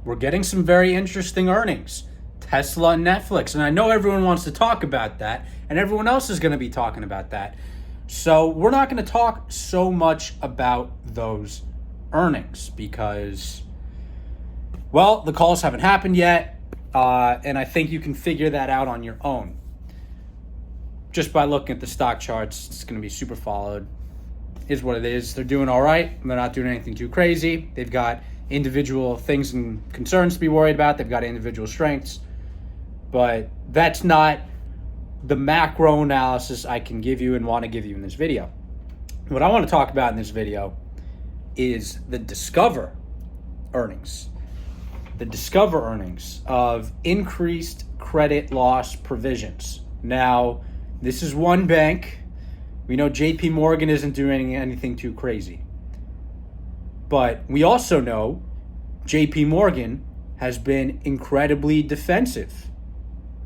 we're getting some very interesting earnings. Tesla and Netflix. And I know everyone wants to talk about that, and everyone else is going to be talking about that. So we're not going to talk so much about those earnings because, well, the calls haven't happened yet, and I think you can figure that out on your own. Just by looking at the stock charts, it's going to be super followed. Is what it is. They're doing all right. They're not doing anything too crazy. They've got individual things and concerns to be worried about. They've got individual strengths. But that's not the macro analysis I can give you and want to give you in this video. What I want to talk about in this video is the Discover earnings. The Discover earnings of increased credit loss provisions. Now, this is one bank. We know JP Morgan isn't doing anything too crazy. But we also know JP Morgan has been incredibly defensive.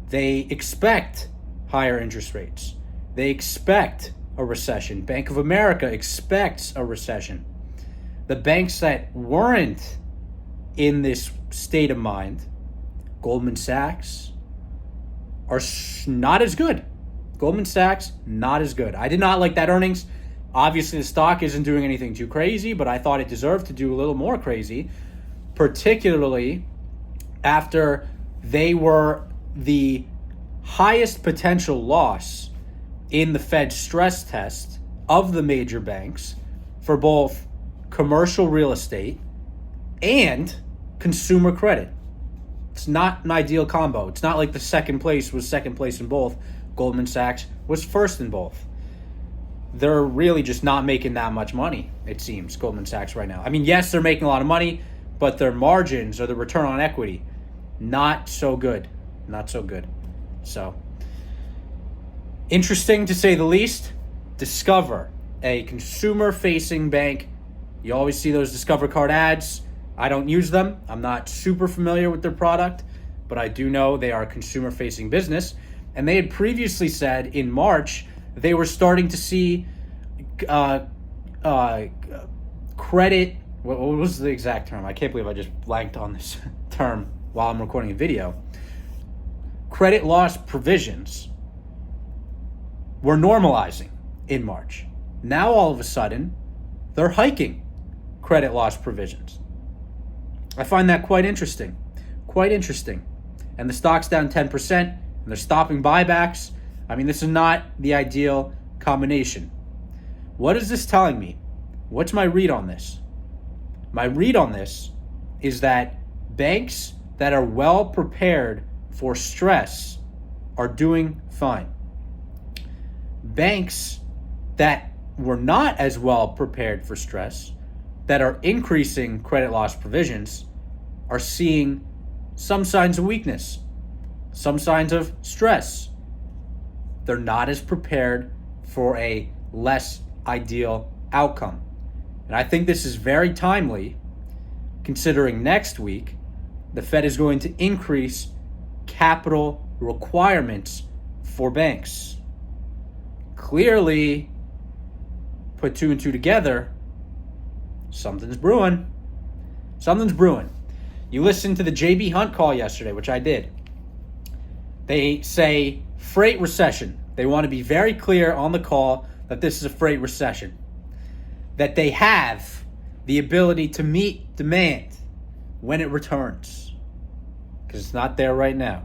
They expect higher interest rates. They expect a recession. Bank of America expects a recession. The banks that weren't in this state of mind, Goldman Sachs, are not as good. Goldman Sachs, not as good. I did not like that earnings. Obviously, the stock isn't doing anything too crazy, but I thought it deserved to do a little more crazy, particularly after they were the highest potential loss in the Fed stress test of the major banks for both commercial real estate and consumer credit. It's not an ideal combo. It's not like the second place was second place in both. Goldman Sachs was first in both. They're really just not making that much money, it seems, Goldman Sachs right now. I mean, yes, they're making a lot of money, but their margins or the return on equity, not so good. Not so good. So, interesting to say the least. Discover, a consumer-facing bank. You always see those Discover card ads. I don't use them. I'm not super familiar with their product, but I do know they are a consumer-facing business. And they had previously said in March they were starting to see credit. What was the exact term? I can't believe I just blanked on this term while I'm recording a video. Credit loss provisions were normalizing in March. Now all of a sudden, they're hiking credit loss provisions. I find that quite interesting. Quite interesting. And the stock's down 10%, and they're stopping buybacks. I mean, this is not the ideal combination. What is this telling me? What's my read on this? My read on this is that banks that are well prepared for stress are doing fine. Banks that were not as well prepared for stress, that are increasing credit loss provisions, are seeing some signs of weakness, some signs of stress. They're not as prepared for a less ideal outcome. And I think this is very timely, considering next week the Fed is going to increase capital requirements for banks. Clearly, put two and two together, something's brewing. Something's brewing. You listened to the JB Hunt call yesterday, which I did. They say freight recession. They want to be very clear on the call that this is a freight recession. That they have the ability to meet demand when it returns. Because it's not there right now.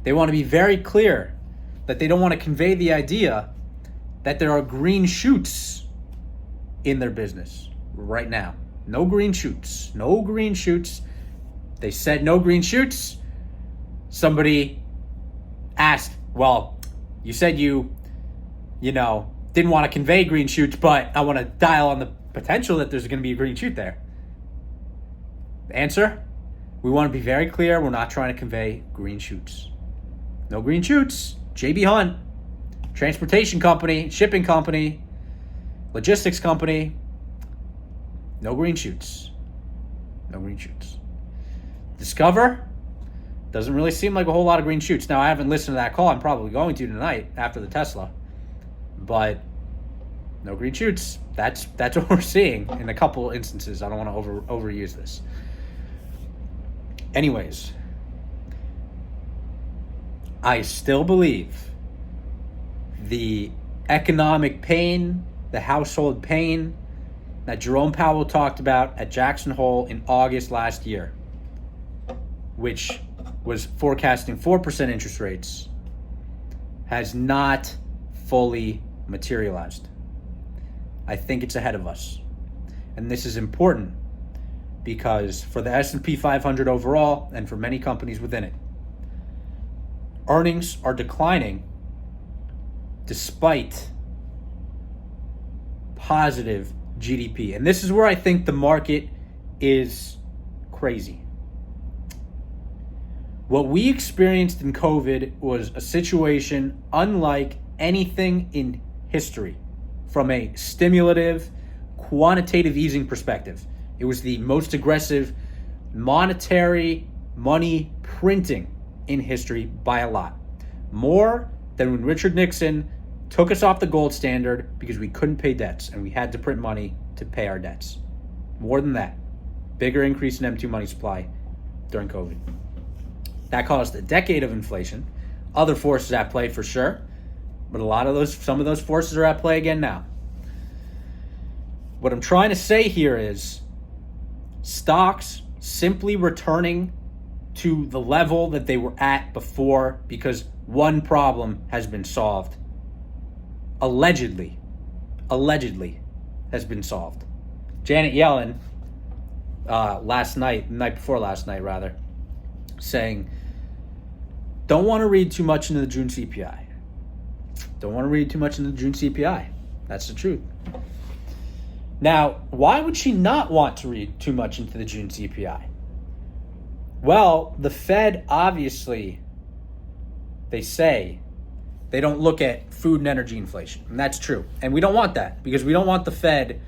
They want to be very clear that they don't want to convey the idea that there are green shoots in their business right now. No green shoots. No green shoots. They said no green shoots. Somebody asked, well, you said you didn't want to convey green shoots, but I want to dial on the potential that there's going to be a green shoot there. The answer? We want to be very clear. We're not trying to convey green shoots. No green shoots. JB Hunt, transportation company, shipping company, logistics company. No green shoots. No green shoots. Discover doesn't really seem like a whole lot of green shoots. Now, I haven't listened to that call. I'm probably going to tonight after the Tesla. But no green shoots. That's what we're seeing in a couple instances. I don't want to overuse this. Anyways, I still believe the economic pain, the household pain that Jerome Powell talked about at Jackson Hole in August last year, which was forecasting 4% interest rates, has not fully materialized. I think it's ahead of us. And this is important because for the S&P 500 overall and for many companies within it, earnings are declining despite positive GDP. And this is where I think the market is crazy. What we experienced in COVID was a situation unlike anything in history from a stimulative, quantitative easing perspective. It was the most aggressive monetary money printing in history by a lot. More than when Richard Nixon took us off the gold standard because we couldn't pay debts and we had to print money to pay our debts. More than that. Bigger increase in M2 money supply during COVID. That caused a decade of inflation. Other forces at play for sure, but some of those forces are at play again now. What I'm trying to say here is stocks simply returning to the level that they were at before because one problem has been solved. Allegedly has been solved. Janet Yellen, the night before last night, saying, don't want to read too much into the June CPI. Don't want to read too much into the June CPI. That's the truth. Now, why would she not want to read too much into the June CPI? Well, the Fed obviously, they say they don't look at food and energy inflation. And that's true. And we don't want that because we don't want the Fed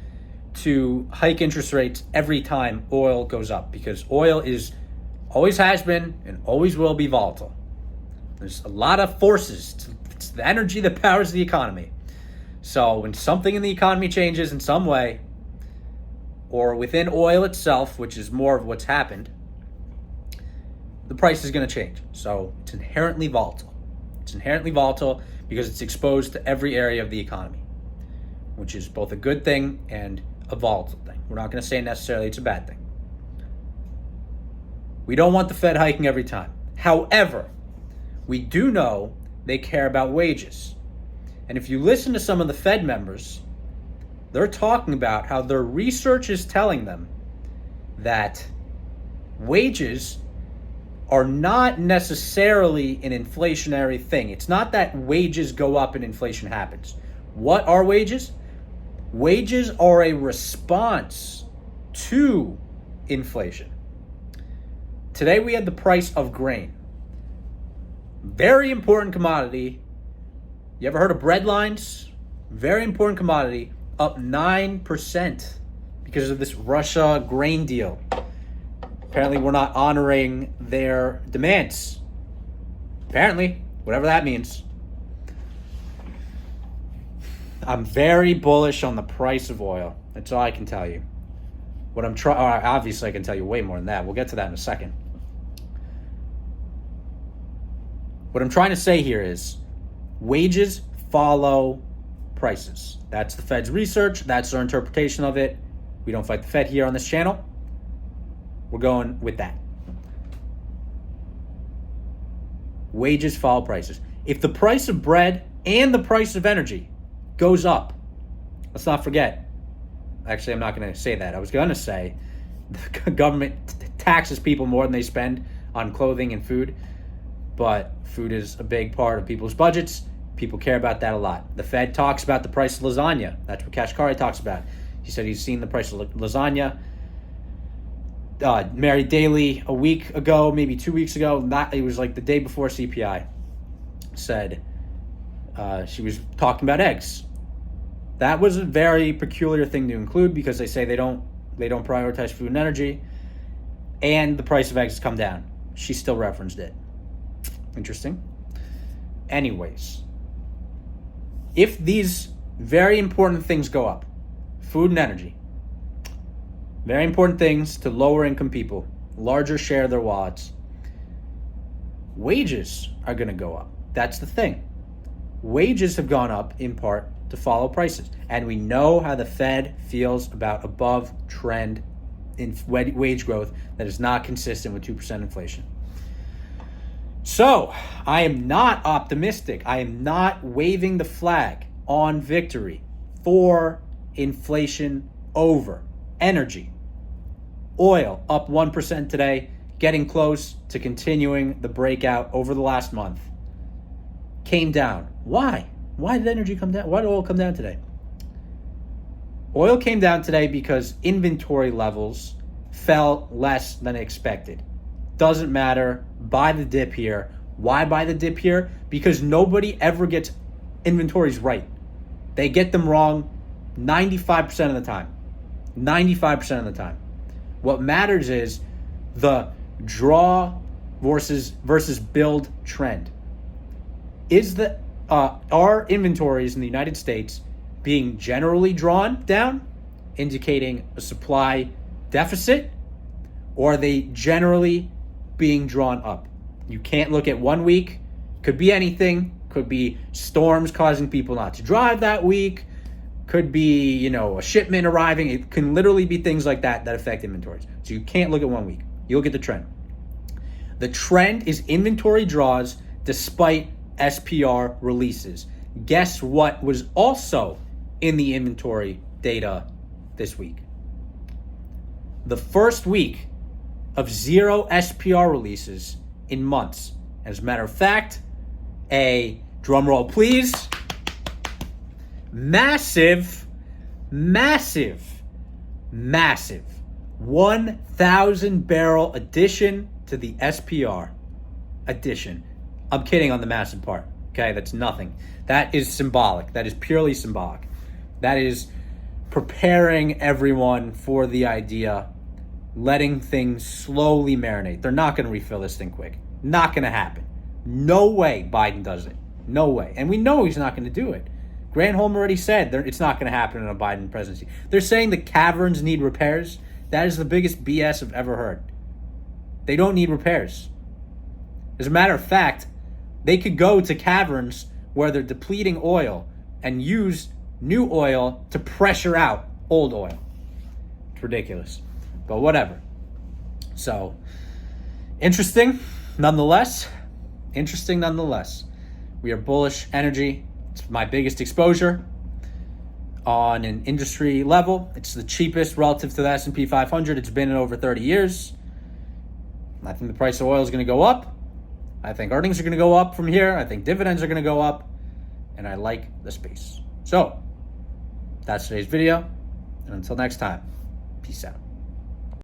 to hike interest rates every time oil goes up because oil always has been and always will be volatile. There's a lot of forces. It's the energy that powers the economy. So when something in the economy changes in some way, or within oil itself, which is more of what's happened, the price is going to change. So it's inherently volatile. It's inherently volatile because it's exposed to every area of the economy, which is both a good thing and a volatile thing. We're not going to say necessarily it's a bad thing. We don't want the Fed hiking every time. However, we do know they care about wages. And if you listen to some of the Fed members, they're talking about how their research is telling them that wages are not necessarily an inflationary thing. It's not that wages go up and inflation happens. What are wages? Wages are a response to inflation. Today we had the price of grain. Very important commodity. You ever heard of bread lines? Very important commodity, up 9% because of this Russia grain deal. Apparently we're not honoring their demands. Apparently, whatever that means. I'm very bullish on the price of oil. That's all I can tell you. Obviously I can tell you way more than that. We'll get to that in a second. What I'm trying to say here is wages follow prices. That's the Fed's research. That's their interpretation of it. We don't fight the Fed here on this channel. We're going with that. Wages follow prices. If the price of bread and the price of energy goes up, let's not forget. Actually, I'm not going to say that. I was going to say the government taxes people more than they spend on clothing and food. But food is a big part of people's budgets. People care about that a lot. The Fed talks about the price of lasagna. That's what Kashkari talks about. He said he's seen the price of lasagna. Mary Daly, a week ago, maybe 2 weeks ago, it was like the day before CPI, said she was talking about eggs. That was a very peculiar thing to include because they say they don't prioritize food and energy, and the price of eggs has come down. She still referenced it. Interesting. Anyways, if these very important things go up, food and energy, very important things to lower income people, larger share of their wallets, wages are going to go up. That's the thing. Wages have gone up in part to follow prices. And we know how the Fed feels about above trend in wage growth that is not consistent with 2% inflation. So I am not optimistic. I am not waving the flag on victory for inflation over. Energy. Oil up 1% today, getting close to continuing the breakout over the last month. Came down. Why? Why did energy come down? Why did oil come down today? Oil came down today because inventory levels fell less than expected. Doesn't matter. Buy the dip here. Why buy the dip here? Because nobody ever gets inventories right. They get them wrong 95% of the time. 95% of the time. What matters is the draw versus build trend. Is the are inventories in the United States being generally drawn down, indicating a supply deficit, or are they generally being drawn up? You can't look at 1 week. Could be anything. Could be storms causing people not to drive that week. Could be, a shipment arriving. It can literally be things like that affect inventories. So you can't look at 1 week. You look at the trend. The trend is inventory draws despite SPR releases. Guess what was also in the inventory data this week? The first week of 0 SPR releases in months. As a matter of fact, a drum roll please, massive 1,000 barrel addition to the SPR. Addition. I'm kidding on the massive part. Okay, that's nothing. That is symbolic. That is purely symbolic. That is preparing everyone for the idea, letting things slowly marinate. They're not going to refill this thing quick. Not going to happen. No way Biden does it. No way. And we know he's not going to do it. Granholm already said it's not going to happen in a Biden presidency. They're saying the caverns need repairs. That is the biggest BS I've ever heard. They don't need repairs. As a matter of fact, they could go to caverns where they're depleting oil and use new oil to pressure out old oil. It's ridiculous. But whatever. So, interesting nonetheless. We are bullish energy. It's my biggest exposure on an industry level. It's the cheapest relative to the S&P 500. It's been in over 30 years. I think the price of oil is going to go up. I think earnings are going to go up from here. I think dividends are going to go up. And I like the space. So, that's today's video. And until next time, peace out.